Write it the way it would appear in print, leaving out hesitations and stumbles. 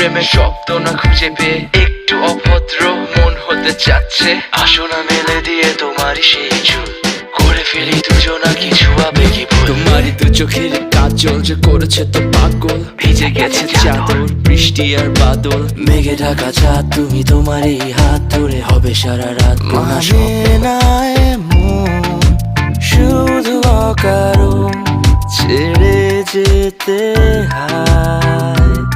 প্রেমের শব্দ না খুঁজে পেয়ে একটু অভদ্র মন হতে চাচ্ছে। আসো না মেলে দিয়ে তোমারই সেই চুল, করে ফেলি দুজনা কিছু আবেগী ভুল। তোমারই দু চোখের কাজল যে করেছে তো পাগল, ভিজে গেছে চাদর বৃষ্টি আর বাদল। মেঘে ঢাকা চাঁদ তুমি তোমারই হাত ধরে হবে সারা রাত। মানে না এমন শুধু অকারণ ছেড়ে যেতে হয়।